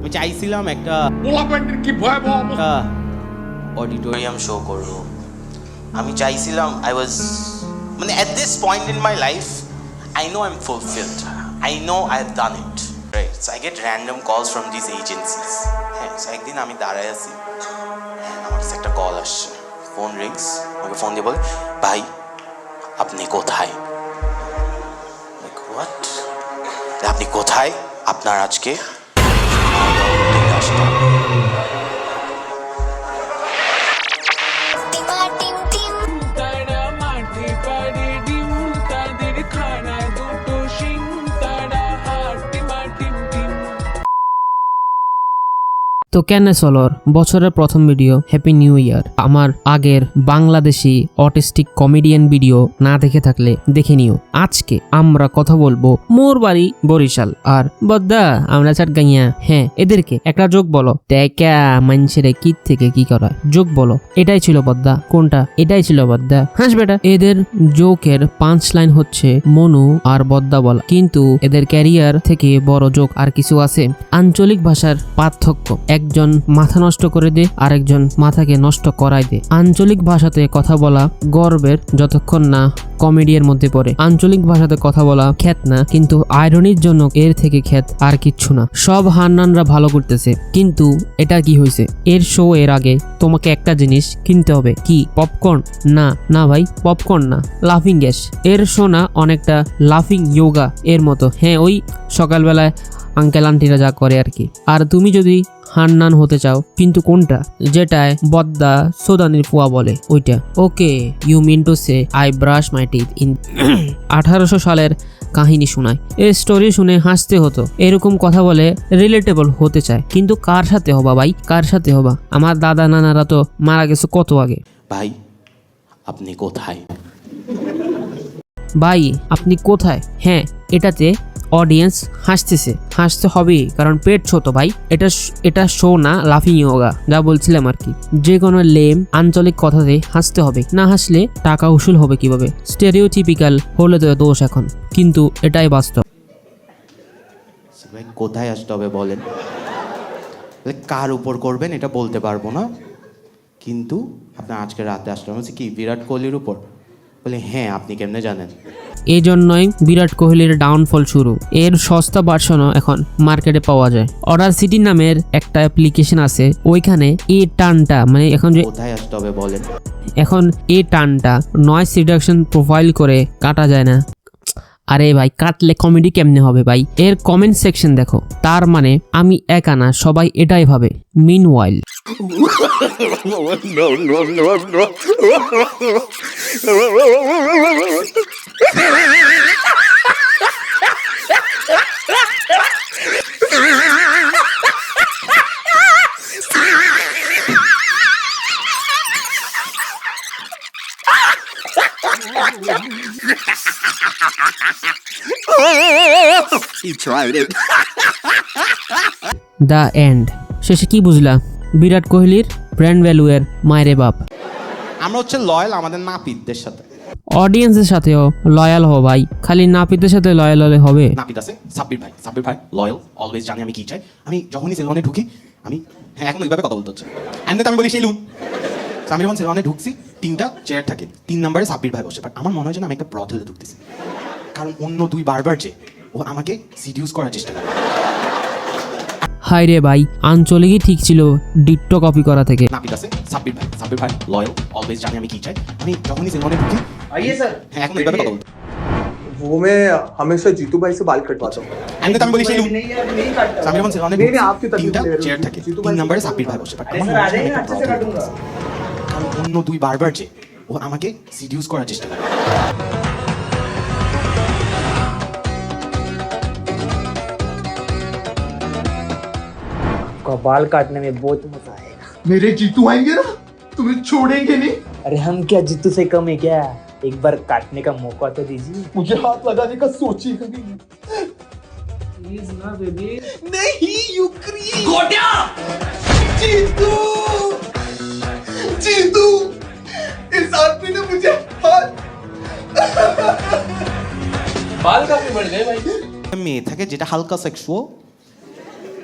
আমি চাইছিলাম একটা অডিটোরিয়াম শো করব। আমি চাইছিলাম মানে at this point in my life I know I'm fulfilled. I know I've done it. Right. So I get random calls from these agencies. হ্যাঁ, so একদিন আমি দাঁড়ায় আছি, আমার কাছে একটা কল আসছে, ফোন রিংস, আমাকে ফোন দিয়ে বলে, ভাই আপনি কোথায়? হোয়াট? আপনি কোথায়? আপনার আজকে তো কেন সলোর বছরের প্রথম ভিডিও হ্যাপি নিউ ইয়ার। আমার আগের বাংলাদেশি অটিস্টিক কমেডিয়ান ভিডিও না দেখে থাকলে দেখে নিও। আজকে আমরা কথা বলবো মোর বাড়ি বরিশাল আর বদ্দা আমরা চাটগাইয়া। হ্যাঁ, এদেরকে একটা যোগ বলো, দেখা মানুষের কি থেকে কি করা, যোগ বলো। এটাই ছিল বদ্দা। কোনটা? এটাই ছিল বদ্দা। হাস বেটা। এদের জোকের 5 লাইন হচ্ছে মনু আর বদ্দা বলা, কিন্তু এদের ক্যারিয়ার থেকে বড় যোগ আর কিছু আছে। আঞ্চলিক ভাষার পার্থক্য, একজন মাথা নষ্ট করে দে, আরেকজন মাথাকে নষ্ট করাই দে। আঞ্চলিক ভাষাতে কথা বলা গর্বের, যতক্ষণ না কমেডিয়ার মধ্যে পড়ে। আঞ্চলিক ভাষাতে কথা বলা খ্যাত না, কিন্তু আয়রনির জন্য এর থেকে খ্যাত আর কিচ্ছু না। সব হান্নানরা ভালো করতেছে, কিন্তু এটা কি হয়েছে? এর শো এর আগে তোমাকে একটা জিনিস কিনতে হবে। কি? পপকর্ন? না না ভাই, পপকর্ন না, লাফিং গ্যাস। এর শো না অনেকটা লাফিং ইয়োগা এর মতো। হ্যাঁ, ওই সকালবেলায় আঙ্কেল আন্টিরা যা করে আর কি। আর তুমি যদি হান্নান হতে চাও, কিন্তু কোনটা? যেটায় বদ্দা সোদানির ফুয়া বলে ওইটা। Okay, you mean to say I brush my teeth in 1800 সালের কাহিনী শোনায়। এই স্টোরি শুনে হাসতে হতো। এরকম কথা বলে রিলেটেবল হতে চায়, কিন্তু কার সাথে হবা ভাই? কার সাথে হবা? আমার দাদা নানারা তো মারা গেছে কত আগে। ভাই আপনি কোথায়? ভাই আপনি কোথায়? হ্যাঁ, এটাতে অডিয়েন্স হাসতেছে, হাসতে হবেই, কারণ পেট ছোট ভাই। এটা শো না লাফিং ইয়োগা, যা বলছিলাম আর কি। যে কোনো লেম আঞ্চলিক কথাতে হাসতে হবে, না হাসলে টাকা উসুল হবে কিভাবে? স্টেরিওটিপিক্যাল হলে তো দোষ এখন, কিন্তু এটাই বাস্তব। ভাই কোথায় আসতে হবে বলেন? কার উপর করবেন এটা বলতে পারবো না, কিন্তু আপনার আজকে রাতে আসতে হবে কি বিরাট কোহলির উপর? বলে হ্যাঁ, আপনি কেমনে জানেন? এই জন্যই বিরাট কোহলির ডাউনফল শুরু। এর সস্তা ভার্সনও এখন মার্কেটে পাওয়া যায়। অর্ডার সিটি নামের একটা অ্যাপ্লিকেশন আছে, ওইখানে এই টানটা মানে এখন যে কোথায় আসতে হবে বলেন, এখন এই টানটা নয়েজ রিডাকশন প্রোফাইল করে কাটা যায় না। আরে ভাই, কাটলে কমেডি কেমনে হবে ভাই? এর কমেন্ট সেকশন দেখো, তার মানে আমি একা না, সবাই এটাই ভাবে। Meanwhile He tried it. The end. শেষে কি বুঝলা? বিরাট কোহলির ব্র্যান্ড ভ্যালু এর মায়েরে বাপ। আমরা হচ্ছে লয়াল আমাদের নাপিতদের সাথে, অডিয়েন্সের সাথেও লয়াল হও ভাই। খালি নাপিতের সাথে লয়াল হলে হবে? নাপিত আছে সাব্বির ভাই লয়াল, অলওয়েজ জানি আমি কি চাই। আমি যখনই সেলনে ঢুকি আমি এখন ওইভাবে কথা বলতে হচ্ছে, এন্ড আমি বলি সেই লুন। আমি যখন সেলনে ঢুকছি 3টা চেয়ার থাকে, 3 নম্বরে সাব্বির ভাই বসে, বাট আমার মনে হয় যেন আমি একটা ব্রথেলে ঢুকতেছি, কারণ অন্য 2 বারবার যে ও আমাকে সিডিউস করার চেষ্টা করে। হাই রে ভাই, আঞ্চলিকই ঠিক ছিল ডিট্টো কপি করা থেকে। নাপিত আছে সাব্বির ভাই লয়াল, অলওয়েজ জানি আমি কি চাই। আমি যখনই সেলনে ঢুকি आइए सर। এখন ওইভাবে কথা বলতে। वो मैं हमेशा जीतू भाई से बाल कटवाता हूँ। এন্ড আমি বলি সেই লুন। नहीं यार नहीं काटता। আমি যখন সেলনে नहीं ঢুকছি आपकी तकलीफ 3টা ले रहा हूँ। চেয়ার থাকে, जीतू 3 भाई নম্বরে সাব্বির ভাই বসে, বাট अरे আমার सर মনে आ হয় যেন जाइए আমি ना, একটা अच्छे से ব্রথেলে काटूंगा। ঢুকতেছি, কারণ অন্য 2 বারবার যে ও আমাকে সিডিউস করার চেষ্টা করে। आपका बाल काटने में बहुत मजा आएगा। मेरे जीतू आएंगे ना, तुम्हें छोड़ेंगे नहीं। अरे हम क्या जितू से कम है क्या? एक बार काटने का मौका तो दीजिए। मुझे हाथ लगाने का सोचिएगा नहीं। प्लीज ना बेबी। नहीं युक्री गोटिया। जीतू जीतू इस आदमी ने मुझे हाथ बाल काफी बढ़ गए भाई। মেয়ে থাকে যেটা হালকা সেক্সুয়াল,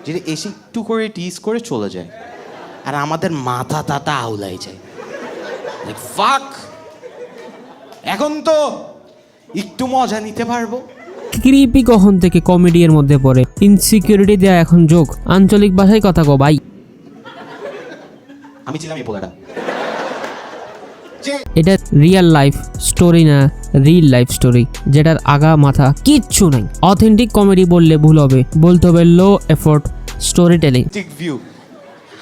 যেটা এসে একটু করে টিজ করে চলে যায়, আর আমাদের মাথা তাতা আউলাই যায়। ফাক, এখন তো একটু মজা নিতে পারবো। ক্রিপি কখন থেকে কমেডির মধ্যে পড়ে? ইনসিকিউরিটি দেয়া এখন যোগ। আঞ্চলিক ভাষায় কথা কো ভাই। আমি ছিলাম এই পোলাটা। এটা রিয়েল লাইফ স্টোরি না, রিল লাইফ স্টোরি, যেটার আগা মাথা কিচ্ছু নাই। অথেন্টিক কমেডি বললে ভুল হবে, বলতে হবে লো এফোর্ট স্টোরি টেলিং। ঠিক ভিউ।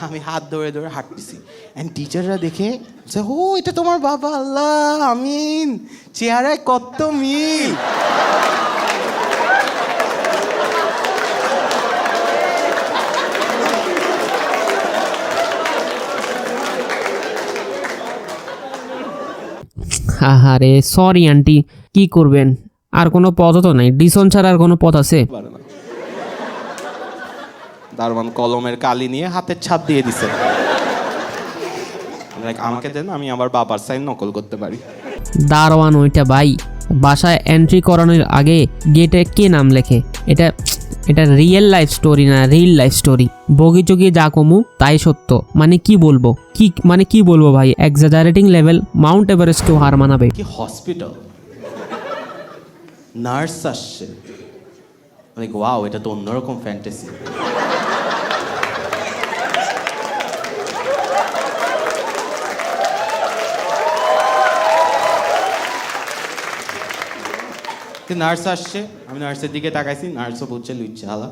আমি হাত ধরে ধরে হাঁটতেছি, অ্যান্ড টিচাররা দেখে বলছে, ও এটা তোমার বাবা, আল্লাহ আমিন, চেহারায় কত মিল। আরে সরি আন্টি, কি করবেন, আর কোনো পথ তো নাই। ডিসন ছাড়া আর কোনো পথ আছে? দারোয়ান কলমের কালি নিয়ে হাতের ছাপ দিয়ে দিছে, আমাকে দেন, আমি আমার বাবার সাইন নকল করতে পারি। দারোয়ান ওইটা ভাই, বাসায় এন্ট্রি করানোর আগে গেটে কে নাম লেখে? এটা এটা রিয়েল লাইফ স্টোরি না, রিল লাইফ স্টোরি। বগি চগি যা কমু তাই সত্য। মানে কি বলবো, কি বলবো ভাই, এক্সাজারেটিং লেভেল। মাউন্ট এভারেস্টকেও হার মানাবে। কি হসপিটাল, নার্স আসছে, ওয়াও, এটা তো অন্যরকম ফ্যান্টাসি। নার্স আসছে, আমি নার্সের দিকে তাকাইছি, নার্সও বুঝছে লুচ্চা হালা।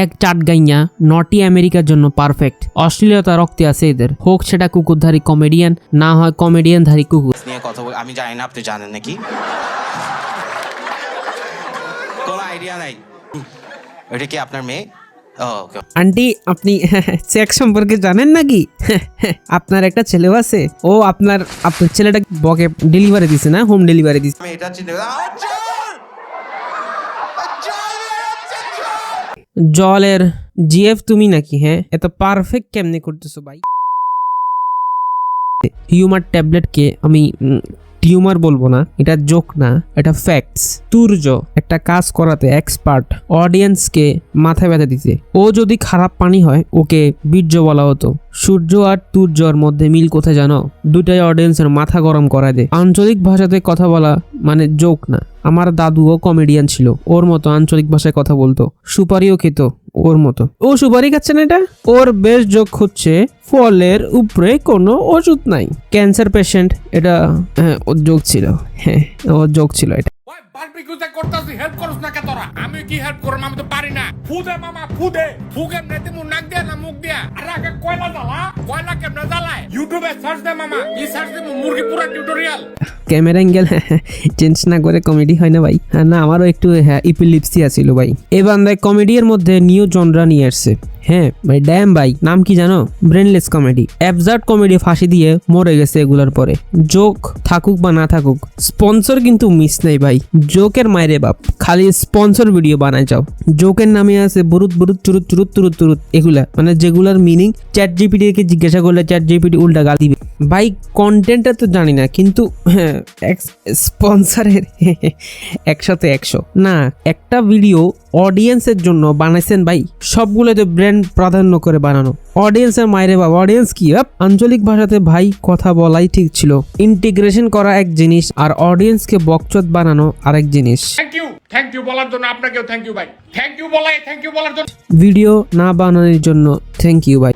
এক চাট গাইয়া নটি আমেরিকার জন্য পারফেক্ট। অশ্লীলতা রক্তে আছে এদের, হোক সেটা কুকুরধারী কমেডিয়ান, না হয় কমেডিয়ানধারী কুকুর। নিয়ে কথা বল, আমি জানি না আপনি জানেন নাকি, কোনো আইডিয়া নাই। এটা কি আপনার মেয়ে? ওকে। আন্টি আপনি চেক সম্পর্কে জানেন নাকি? আপনার একটা ছেলেও আছে। ও আপনার ছেলেটা বকে ডেলিভারি দিছে না, হোম ডেলিভারি দিছে। আমি এটা চিন্তা জলের জিএফ তুমি নাকি? হ্যাঁ, এত পারফেক্ট কেমনে করতেছো ভাই? হিউমার ট্যাবলেটকে আমি টিউমার বলবো না, এটা জোক না, এটা ফ্যাক্টস। তুর্য একটা কাজ করাতে এক্সপার্ট, অডিয়েন্সকে মাথায় ব্যথা দিতে। ও যদি খারাপ পানি হয় ওকে বীর্য বলা হতো। সূর্য আর তুর্যর মধ্যে মিল কোথায় জানো? দুটাই অডিয়েন্সের মাথা গরম করা দেয়। আঞ্চলিক ভাষাতে কথা বলা মানে জোক না। আমার দাদুও কমেডিয়ান ছিল, ওর মতো আঞ্চলিক ভাষায় কথা বলতো। সুপারিও খেত ওর মতো। ও সুপারি খাচ্ছে না, এটা ওর বেশ জোক হচ্ছে ফলের উপরে কোনো ওষুধ নাই। ক্যান্সার পেশেন্ট, এটা ওর জোক ছিল। হ্যাঁ, ওর জোক ছিল এটা। ওই বারবিকিউতে করতাছি, হেল্প করছ না কে তোরা? আমি কি হেল্প করব? আমি তো পারি না। ফুদে মামা ফুদে, ফুগে নেতে মু নাক দিয়া না মুখ দিয়া। আরে আগে কয়লা জ্বালা, কয়লা কেমনে জ্বালায়? ইউটিউবে সার্চ দে মামা, ই সার্চ দে মুরগি পুরা টিউটোরিয়াল। ক্যামেরা অ্যাঙ্গেল চেঞ্জ না করে কমেডি হয় না ভাই। না, আমারও একটু ইপিলিপসি আছিল ভাই। এই বান্দায় কমেডির মধ্যে নিউ জনরা নিয়ে আসছে। হ্যাঁ ভাই, ড্যাম ভাই, নাম কি জানো? Brainless comedy. অ্যাবসার্ড কমেডি ফাঁসি দিয়ে মরে গেছে এগুলোর পরে। জোক থাকুক বা না থাকুক, স্পন্সর কিন্তু মিস নেই ভাই। জোকের মায়েরে বাপ, খালি স্পন্সর ভিডিও বানায় যাও। জোকের নামে আছে বুরুত বুরুত চুরুত চুরুত তুরুত তুরুত, এগুলা মানে যেগুলার মিনিং চ্যাট জিপিটি কে জিজ্ঞাসা করলে চ্যাট জিপিটি উল্টা গাল দিবে। ভাই কন্টেন্টটা তো জানি না, কিন্তু হ্যাঁ স্পন্সরের 100তে 100 না। একটা ভিডিও অডিয়েন্সের জন্য বানাইছেন ভাই, সবগুলোতে ব্র্যান্ড প্রাধান্য করে বানানো। অডিয়েন্সের মায়েরে বাবা, অডিয়েন্স কি? আঞ্চলিক ভাষাতে ভাই কথা বলাই ঠিক ছিল। ইন্টিগ্রেশন করা এক জিনিস, আর অডিয়েন্সকে বকচোদ বানানো আরেক জিনিস। থ্যাংক ইউ বলার জন্য আপনাকেও থ্যাংক ইউ ভাই। থ্যাংক ইউ বলার জন্য। ভিডিও না বানানোর জন্য থ্যাংক ইউ ভাই।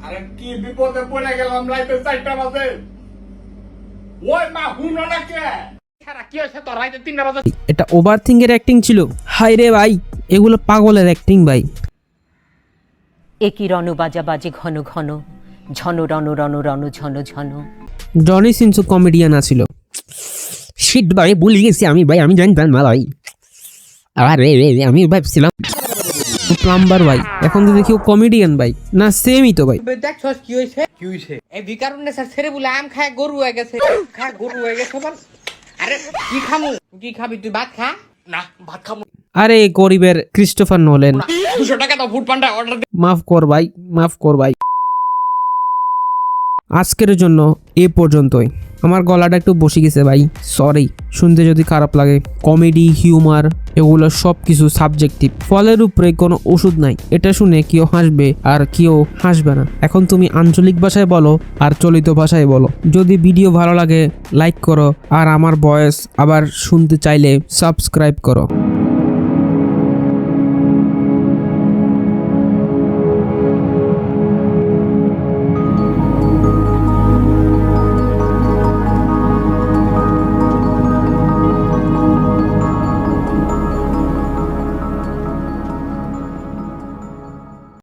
আরে কি বিপদে পড়ে গেলাম রাইতে 4টা বাজে। ওই মা হুনো না কে? সারা কি হইছে তো রাইতে 3টা বাজে? এটা ওভার থিঙ্কের অ্যাক্টিং ছিল। হাই রে ভাই, এগুলো পাগলের অ্যাক্টিং ভাই। একই রণ বাজা বাজে ঘন ঘন, ঝন রণ রণ রণ ঝন ঝন। জনি সিনসু কমেডিয়ান আছিল। শিট ভাই, ভুলে গেছি আমি ভাই, আমি জানতাম না ভাই। আরে আমি ভাবছিলাম প্লাম্বার ভাই, এখন তো দেখি ও কমেডিয়ান ভাই। না সেমই তো ভাই। দেখছস কি হইছে? এই বিকারুন্নে স্যার ছেড়ে বলে আম খায় গরু হয়ে গেছে। মানে আরে কি খামু? কি খাবি তুই? ভাত খা। না ভাত খাবো আরে গরিবের ক্রিস্টোফার নোলেন, না 200 টাকা দাও ফুড পান্ডা অর্ডার মাফ কর ভাই, মাফ কর ভাই। আজকের জন্য এ পর্যন্তই। আমার গলাটা একটু বসে গেছে ভাই, সরি। শুনতে যদি খারাপ লাগে, কমেডি হিউমার এগুলো সব কিছু সাবজেক্টিভ, ফলের উপরে কোনো ওষুধ নাই। এটা শুনে কেউ হাসবে আর কেউ হাসবে না। এখন তুমি আঞ্চলিক ভাষায় বলো আর চলিত ভাষায় বলো। যদি ভিডিও ভালো লাগে লাইক করো, আর আমার ভয়েস আবার শুনতে চাইলে সাবস্ক্রাইব করো।